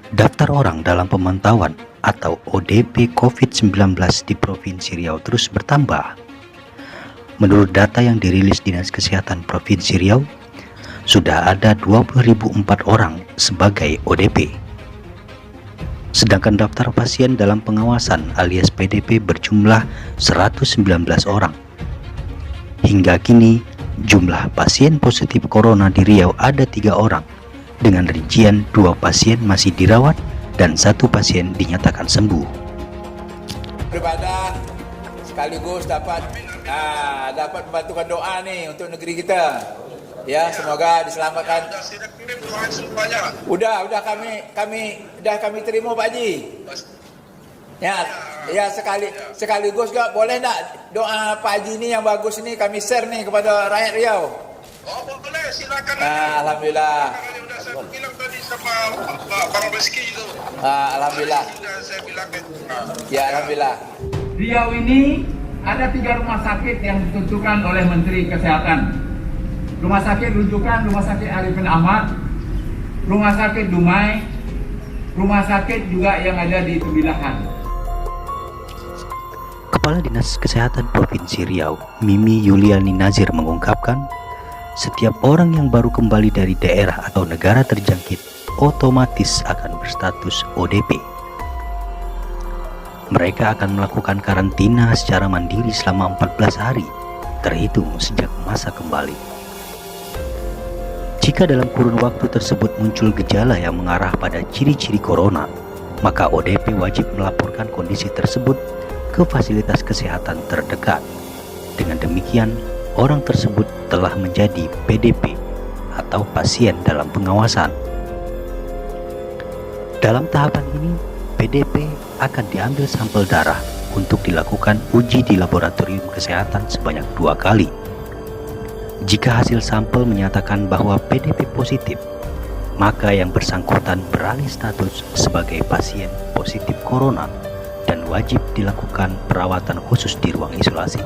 Daftar orang dalam pemantauan atau ODP COVID-19 di Provinsi Riau terus bertambah. Menurut data yang dirilis Dinas Kesehatan Provinsi Riau, sudah ada 20.004 orang sebagai ODP. Sedangkan daftar pasien dalam pengawasan alias PDP berjumlah 119 orang. Hingga kini, jumlah pasien positif corona di Riau ada 3 orang, dengan rincian 2 pasien masih dirawat dan 1 pasien dinyatakan sembuh. Beribadah sekaligus dapat membantukan doa nih untuk negeri kita. Ya, semoga diselamatkan. Udah kami terima Pak Haji. Ya sekaligus gak boleh enggak doa Pak Haji ini yang bagus ini kami share nih kepada rakyat Riau. Oh boleh, silakan. Alhamdulillah. Saya bilang tadi sama Bang Reski itu. Alhamdullah. Saya bilang Ya alhamdulillah. Riau ini ada 3 rumah sakit yang ditentukan oleh Menteri Kesehatan. Rumah sakit rujukan Rumah sakit Arifin Ahmad, Rumah sakit Dumai, rumah sakit juga yang ada di Tubilahan. Kepala Dinas Kesehatan Provinsi Riau, Mimi Yuliani Nazir mengungkapkan, setiap orang yang baru kembali dari daerah atau negara terjangkit otomatis akan berstatus ODP. Mereka akan melakukan karantina secara mandiri selama 14 hari, terhitung sejak masa kembali. Jika dalam kurun waktu tersebut muncul gejala yang mengarah pada ciri-ciri corona, maka ODP wajib melaporkan kondisi tersebut ke fasilitas kesehatan terdekat. Dengan demikian, orang tersebut telah menjadi PDP atau pasien dalam pengawasan. Dalam tahapan ini, PDP akan diambil sampel darah untuk dilakukan uji di laboratorium kesehatan sebanyak 2 kali. Jika hasil sampel menyatakan bahwa PDP positif, maka yang bersangkutan beralih status sebagai pasien positif corona dan wajib dilakukan perawatan khusus di ruang isolasi.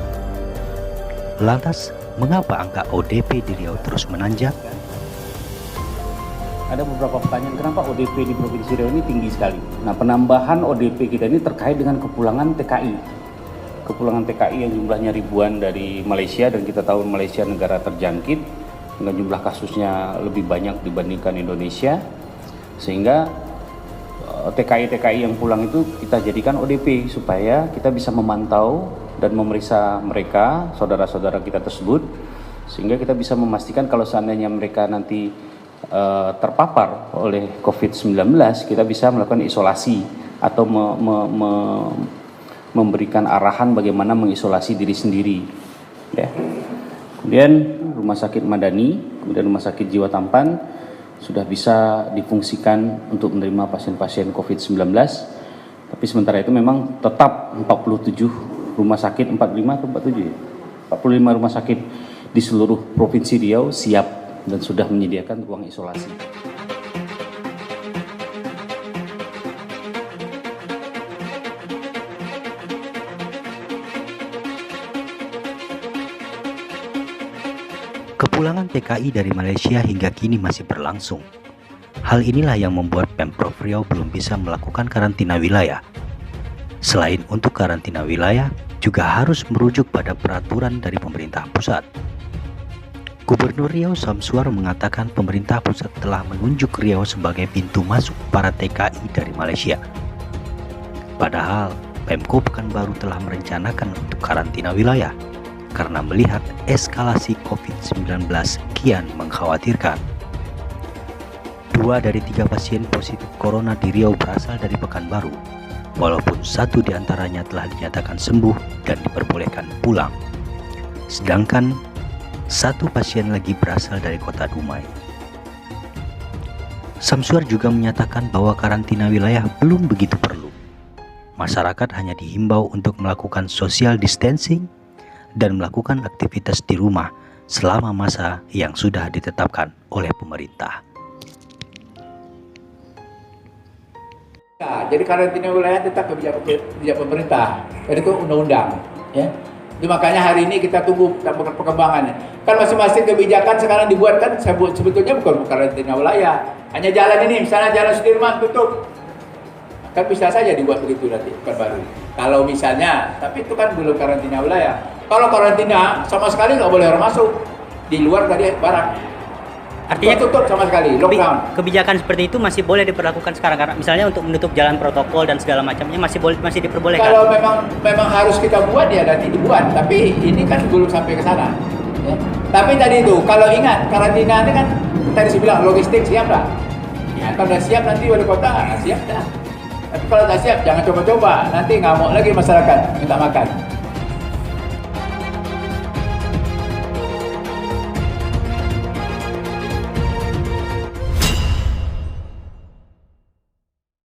Lantas, mengapa angka ODP di Riau terus menanjak? Ada beberapa pertanyaan, kenapa ODP di Provinsi Riau ini tinggi sekali? Nah, penambahan ODP kita ini terkait dengan kepulangan TKI. Kepulangan TKI yang jumlahnya ribuan dari Malaysia, dan kita tahu Malaysia negara terjangkit dengan jumlah kasusnya lebih banyak dibandingkan Indonesia, sehingga TKI-TKI yang pulang itu kita jadikan ODP supaya kita bisa memantau dan memeriksa mereka, saudara-saudara kita tersebut, sehingga kita bisa memastikan kalau seandainya mereka nanti terpapar oleh COVID-19, kita bisa melakukan isolasi atau memberikan arahan bagaimana mengisolasi diri sendiri. Ya. Kemudian Rumah Sakit Madani, kemudian Rumah Sakit Jiwa Tampan sudah bisa difungsikan untuk menerima pasien-pasien COVID-19. Tapi sementara itu memang tetap 47 rumah sakit, 45 atau 47 ya? 45 rumah sakit di seluruh Provinsi Riau siap dan sudah menyediakan ruang isolasi. Kepulangan TKI dari Malaysia hingga kini masih berlangsung. Hal inilah yang membuat Pemprov Riau belum bisa melakukan karantina wilayah. Selain untuk karantina wilayah, juga harus merujuk pada peraturan dari pemerintah pusat. Gubernur Riau Samsuar mengatakan pemerintah pusat telah menunjuk Riau sebagai pintu masuk para TKI dari Malaysia. Padahal, Pemko Pekanbaru telah merencanakan untuk karantina wilayah karena melihat eskalasi COVID-19 kian mengkhawatirkan. 2 dari 3 pasien positif corona di Riau berasal dari Pekanbaru, walaupun 1 diantaranya telah dinyatakan sembuh dan diperbolehkan pulang. Sedangkan 1 pasien lagi berasal dari kota Dumai. Samsuar juga menyatakan bahwa karantina wilayah belum begitu perlu. Masyarakat hanya dihimbau untuk melakukan social distancing dan melakukan aktivitas di rumah selama masa yang sudah ditetapkan oleh pemerintah. Ya, jadi karantina wilayah tetap kebijakan pemerintah. Jadi itu undang-undang, ya. Itu makanya hari ini kita tunggu perkembangannya. Kan masing-masing kebijakan sekarang dibuat kan sebetulnya bukan karantina wilayah. Hanya jalan ini, misalnya Jalan Sudirman tutup, Kan bisa saja dibuat begitu nanti, perbarui. Kalau misalnya, tapi itu kan belum karantina wilayah. Kalau karantina sama sekali nggak boleh orang masuk di luar dari barang. Artinya tutup sama sekali, lockdown. kebijakan seperti itu masih boleh diperlakukan sekarang karena misalnya untuk menutup jalan protokol dan segala macamnya masih diperbolehkan. Kalau memang harus kita buat ya nanti dibuat, tapi ini kan belum sampai ke sana. Ya. Tapi tadi itu kalau ingat karantina ini kan tadi saya bilang logistik siap lah. Ya, kalau sudah siap nanti wali kota siap dah. Tapi kalau tak siap jangan coba-coba, nanti ngamuk lagi masyarakat minta makan.